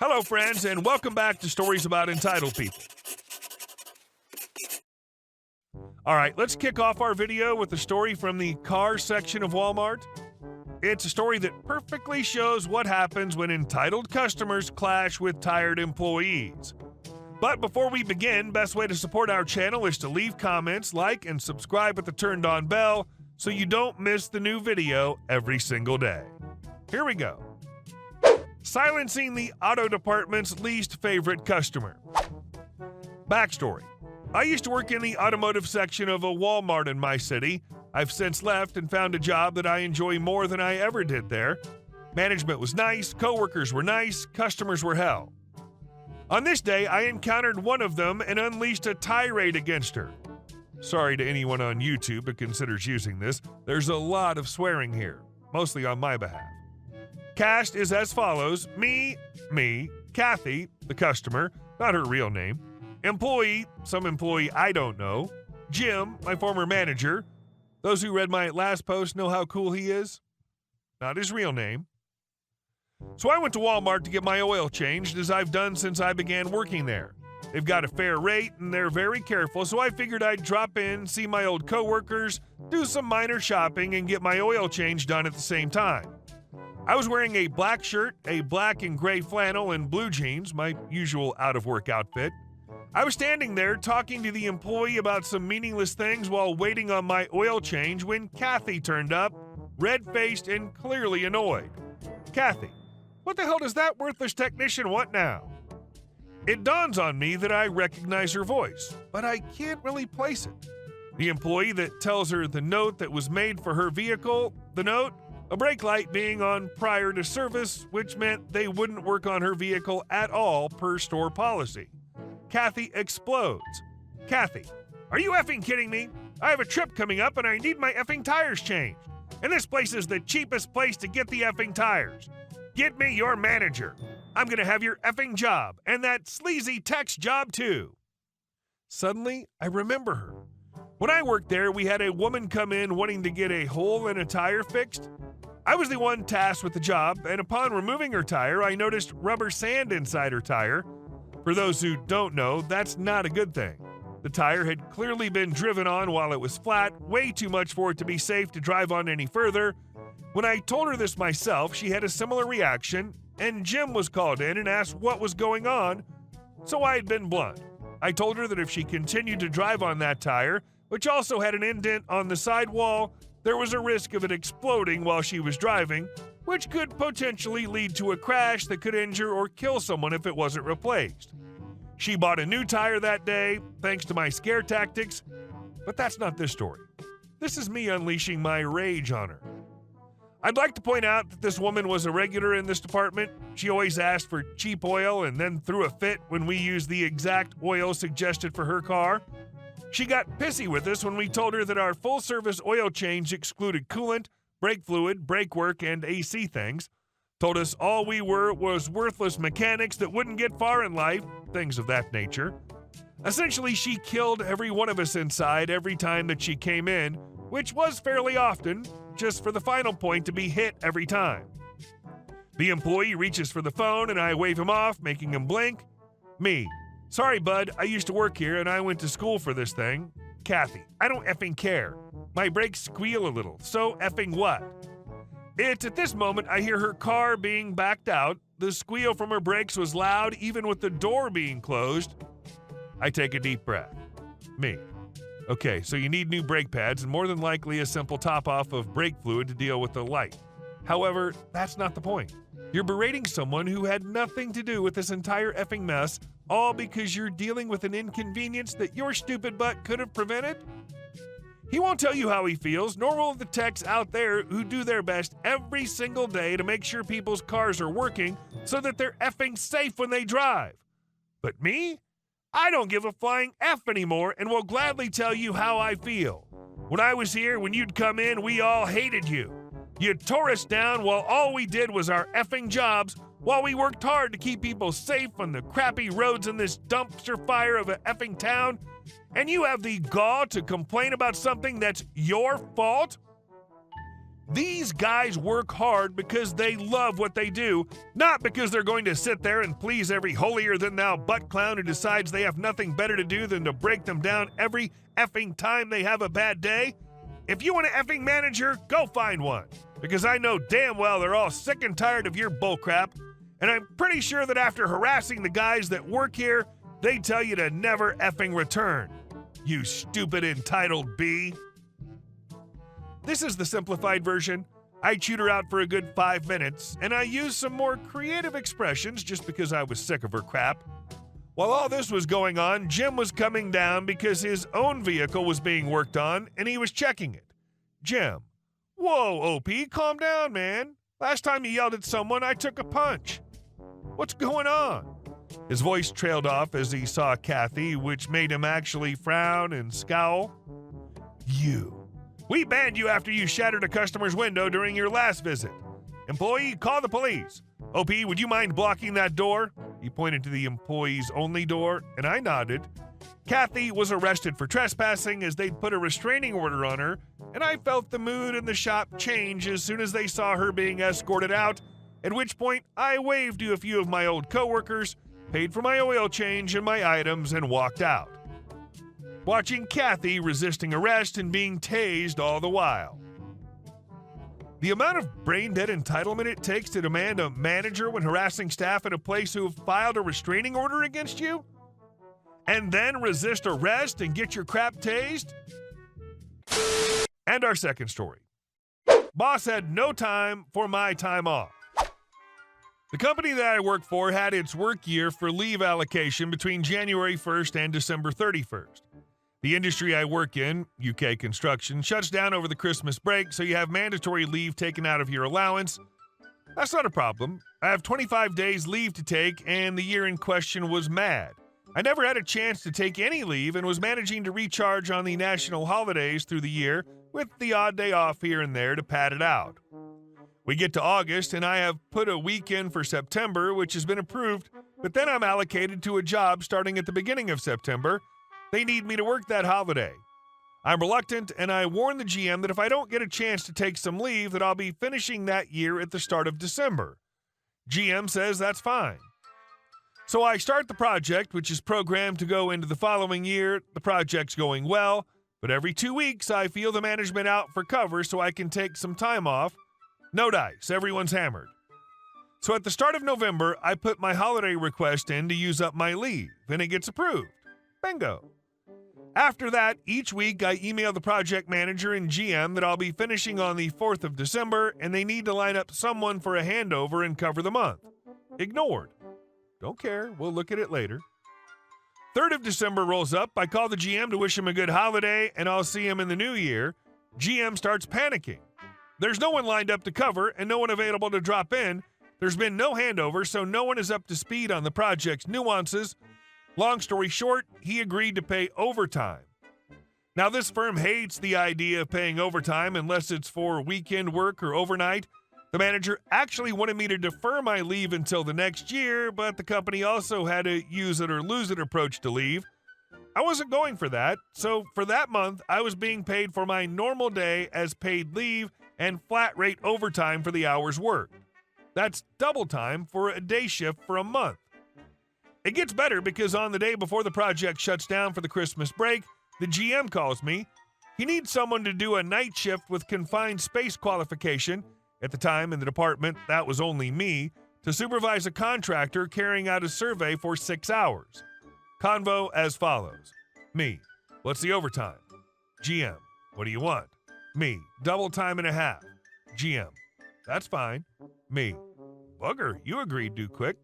Hello, friends, and welcome back to Stories About Entitled People. All right, let's kick off our video with a story from the car section of Walmart. It's a story that perfectly shows what happens when entitled customers clash with tired employees. But before we begin, best way to support our channel is to leave comments, like, and subscribe with the turned-on bell so you don't miss the new video every single day. Here we go. Silencing the auto department's least favorite customer. Backstory. I used to work in the automotive section of a Walmart in my city. I've since left and found a job that I enjoy more than I ever did there. Management was nice, coworkers were nice, customers were hell. On this day, I encountered one of them and unleashed a tirade against her. Sorry to anyone on YouTube who considers using this. There's a lot of swearing here, mostly on my behalf. Cast is as follows: me, Kathy, the customer, not her real name, employee, some employee I don't know, Jim, my former manager. Those who read my last post know how cool he is. Not his real name. So I went to Walmart to get my oil changed, as I've done since I began working there. They've got a fair rate and they're very careful, so I figured I'd drop in, see my old coworkers, do some minor shopping, and get my oil change done at the same time. I was wearing a black shirt, a black and gray flannel, and blue jeans, my usual out-of-work outfit. I was standing there talking to the employee about some meaningless things while waiting on my oil change when Kathy turned up, red-faced and clearly annoyed. Kathy, what the hell does that worthless technician want now? It dawns on me that I recognize her voice, but I can't really place it. The employee that tells her the note that was made for her vehicle, the note, a brake light being on prior to service, which meant they wouldn't work on her vehicle at all per store policy. Kathy explodes. Kathy, are you effing kidding me? I have a trip coming up and I need my effing tires changed. And this place is the cheapest place to get the effing tires. Get me your manager. I'm gonna have your effing job, and that sleazy text job too. Suddenly, I remember her. When I worked there, we had a woman come in wanting to get a hole in a tire fixed. I was the one tasked with the job, and upon removing her tire, I noticed rubber sand inside her tire. For those who don't know, that's not a good thing. The tire had clearly been driven on while it was flat, way too much for it to be safe to drive on any further. When I told her this myself, she had a similar reaction, and Jim was called in and asked what was going on, so I had been blunt. I told her that if she continued to drive on that tire, which also had an indent on the sidewall, there was a risk of it exploding while she was driving, which could potentially lead to a crash that could injure or kill someone if it wasn't replaced. She bought a new tire that day, thanks to my scare tactics, but that's not this story. This is me unleashing my rage on her. I'd like to point out that this woman was a regular in this department. She always asked for cheap oil and then threw a fit when we used the exact oil suggested for her car. She got pissy with us when we told her that our full-service oil change excluded coolant, brake fluid, brake work, and AC things. Told us all we were was worthless mechanics that wouldn't get far in life, things of that nature. Essentially, she killed every one of us inside every time that she came in, which was fairly often, just for the final point to be hit every time. The employee reaches for the phone and I wave him off, making him blink. Me. Sorry, bud, I used to work here and I went to school for this thing. Kathy, I don't effing care. My brakes squeal a little, so effing what? It's at this moment I hear her car being backed out. The squeal from her brakes was loud, even with the door being closed. I take a deep breath. Me. Okay, so you need new brake pads and more than likely a simple top-off of brake fluid to deal with the light. However, that's not the point. You're berating someone who had nothing to do with this entire effing mess, all because you're dealing with an inconvenience that your stupid butt could have prevented? He won't tell you how he feels, nor will the techs out there who do their best every single day to make sure people's cars are working so that they're effing safe when they drive. But me? I don't give a flying F anymore and will gladly tell you how I feel. When I was here, when you'd come in, we all hated you. You tore us down while all we did was our effing jobs, while we worked hard to keep people safe on the crappy roads in this dumpster fire of an effing town, and you have the gall to complain about something that's your fault? These guys work hard because they love what they do, not because they're going to sit there and please every holier-than-thou butt clown who decides they have nothing better to do than to break them down every effing time they have a bad day. If you want an effing manager, go find one, because I know damn well they're all sick and tired of your bullcrap, and I'm pretty sure that after harassing the guys that work here, they tell you to never effing return. You stupid entitled bee. This is the simplified version. I chewed her out for a good 5 minutes, and I used some more creative expressions just because I was sick of her crap. While all this was going on, Jim was coming down because his own vehicle was being worked on, and he was checking it. Jim: "Whoa, OP, calm down, man. Last time you yelled at someone, I took a punch. What's going on?" His voice trailed off as he saw Kathy, which made him actually frown and scowl. We banned you after you shattered a customer's window during your last visit. Employee, call the police. OP, would you mind blocking that door?" He pointed to the employee's only door, and I nodded. Kathy was arrested for trespassing as they'd put a restraining order on her, and I felt the mood in the shop change as soon as they saw her being escorted out, at which point I waved to a few of my old coworkers, paid for my oil change and my items, and walked out, watching Kathy resisting arrest and being tased all the while. The amount of brain-dead entitlement it takes to demand a manager when harassing staff at a place who have filed a restraining order against you? And then resist arrest and get your crap tased? And our second story. Boss had no time for my time off. The company that I work for had its work year for leave allocation between January 1st and December 31st. The industry I work in, UK construction, shuts down over the Christmas break, so you have mandatory leave taken out of your allowance. That's not a problem. I have 25 days leave to take, and the year in question was mad. I never had a chance to take any leave and was managing to recharge on the national holidays through the year, with the odd day off here and there to pad it out. We get to August, and I have put a week in for September, which has been approved, but then I'm allocated to a job starting at the beginning of September. They need me to work that holiday. I'm reluctant, and I warn the GM that if I don't get a chance to take some leave, that I'll be finishing that year at the start of December. GM says that's fine. So I start the project, which is programmed to go into the following year. The project's going well, but every 2 weeks I feel the management out for cover so I can take some time off. No dice, everyone's hammered. So at the start of November, I put my holiday request in to use up my leave, and it gets approved. Bingo. After that, each week I email the project manager and GM that I'll be finishing on the 4th of December, and they need to line up someone for a handover and cover the month. Ignored. Don't care, we'll look at it later. 3rd of December rolls up, I call the GM to wish him a good holiday, and I'll see him in the new year. GM starts panicking. There's no one lined up to cover and no one available to drop in. There's been no handover, so no one is up to speed on the project's nuances. Long story short, he agreed to pay overtime. Now, this firm hates the idea of paying overtime unless it's for weekend work or overnight. The manager actually wanted me to defer my leave until the next year, but the company also had a use it or lose it approach to leave. I wasn't going for that, so for that month, I was being paid for my normal day as paid leave and flat rate overtime for the hours worked. That's double time for a day shift for a month. It gets better because on the day before the project shuts down for the Christmas break, the GM calls me. He needs someone to do a night shift with confined space qualification. At the time in the department, that was only me, to supervise a contractor carrying out a survey for 6 hours. Convo as follows. Me: what's the overtime? GM: what do you want? Me: double time and a half. GM: that's fine. Me: bugger, you agreed too quick.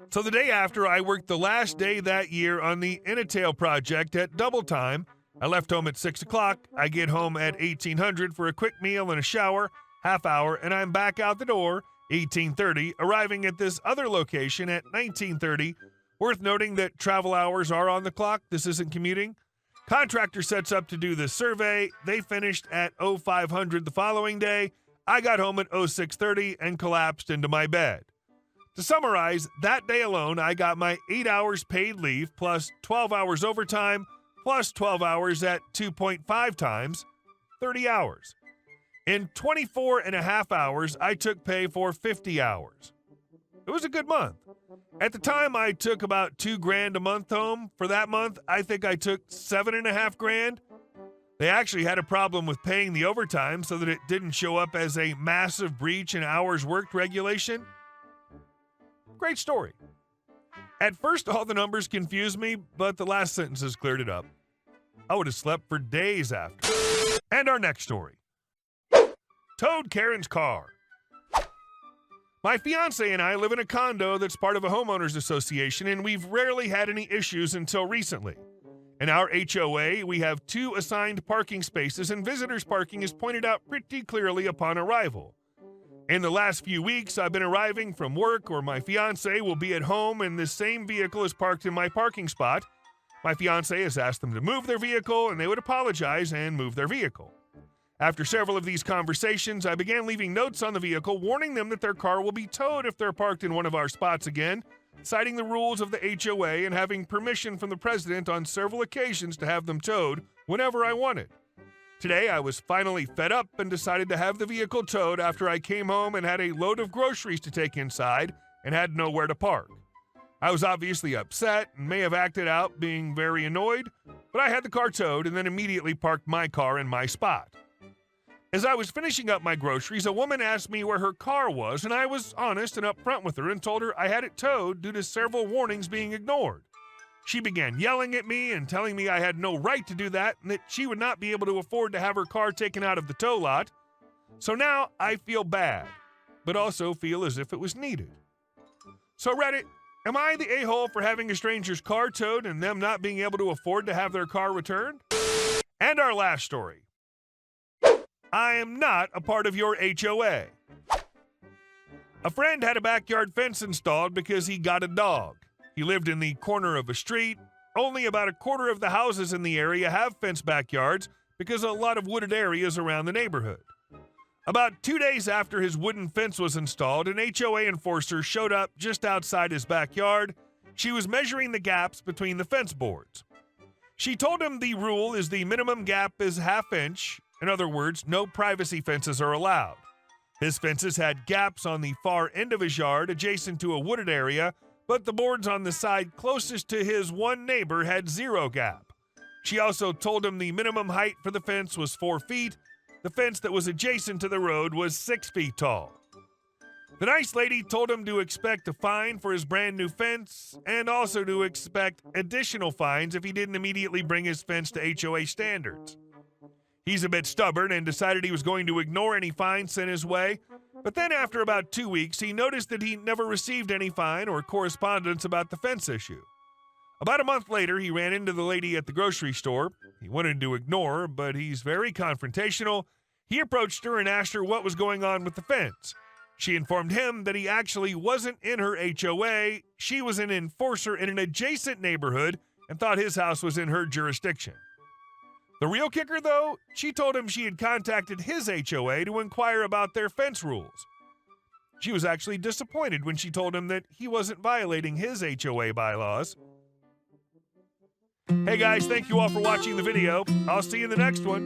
So the day after, I worked the last day that year on the Entitledparents project at double time. I left home at 6 o'clock. I get home at 1800 for a quick meal and a shower, half hour, and I'm back out the door, 1830, arriving at this other location at 1930. Worth noting that travel hours are on the clock. This isn't commuting. Contractor sets up to do this survey. They finished at 0500 the following day. I got home at 0630 and collapsed into my bed. To summarize, that day alone, I got my 8 hours paid leave plus 12 hours overtime plus 12 hours at 2.5 times, 30 hours. In 24 and a half hours, I took pay for 50 hours. It was a good month. At the time, I took about $2,000 a month home. For that month, I think I took $7.5 grand. They actually had a problem with paying the overtime so that it didn't show up as a massive breach in hours worked regulation. Great story. At first, all the numbers confused me, but the last sentences cleared it up. I would have slept for days after. And our next story. Towed Karen's car. My fiance and I live in a condo that's part of a homeowners association, and we've rarely had any issues until recently. In our HOA, we have 2 assigned parking spaces, and visitors parking is pointed out pretty clearly upon arrival. In the last few weeks, I've been arriving from work, or my fiance will be at home, and the same vehicle is parked in my parking spot. My fiance has asked them to move their vehicle, and they would apologize and move their vehicle. After several of these conversations, I began leaving notes on the vehicle warning them that their car will be towed if they're parked in one of our spots again, citing the rules of the HOA and having permission from the president on several occasions to have them towed whenever I wanted. Today, I was finally fed up and decided to have the vehicle towed after I came home and had a load of groceries to take inside and had nowhere to park. I was obviously upset and may have acted out being very annoyed, but I had the car towed and then immediately parked my car in my spot. As I was finishing up my groceries, a woman asked me where her car was, and I was honest and upfront with her and told her I had it towed due to several warnings being ignored. She began yelling at me and telling me I had no right to do that and that she would not be able to afford to have her car taken out of the tow lot. So now I feel bad, but also feel as if it was needed. So Reddit, am I the a-hole for having a stranger's car towed and them not being able to afford to have their car returned? And our last story. I am not a part of your HOA. A friend had a backyard fence installed because he got a dog. He lived in the corner of a street. Only about a quarter of the houses in the area have fenced backyards because a lot of wooded areas around the neighborhood. About 2 days after his wooden fence was installed, an HOA enforcer showed up just outside his backyard. She was measuring the gaps between the fence boards. She told him the rule is the minimum gap is ½ inch. In other words, no privacy fences are allowed. His fences had gaps on the far end of his yard adjacent to a wooded area, but the boards on the side closest to his one neighbor had 0 gap. She also told him the minimum height for the fence was 4 feet. The fence that was adjacent to the road was 6 feet tall. The nice lady told him to expect a fine for his brand new fence and also to expect additional fines if he didn't immediately bring his fence to HOA standards. He's a bit stubborn and decided he was going to ignore any fines sent his way, but then after about 2 weeks, he noticed that he never received any fine or correspondence about the fence issue. About a month later, he ran into the lady at the grocery store. He wanted to ignore her, but he's very confrontational. He approached her and asked her what was going on with the fence. She informed him that he actually wasn't in her HOA. She was an enforcer in an adjacent neighborhood and thought his house was in her jurisdiction. The real kicker, though, she told him she had contacted his HOA to inquire about their fence rules. She was actually disappointed when she told him that he wasn't violating his HOA bylaws. Hey guys, thank you all for watching the video. I'll see you in the next one.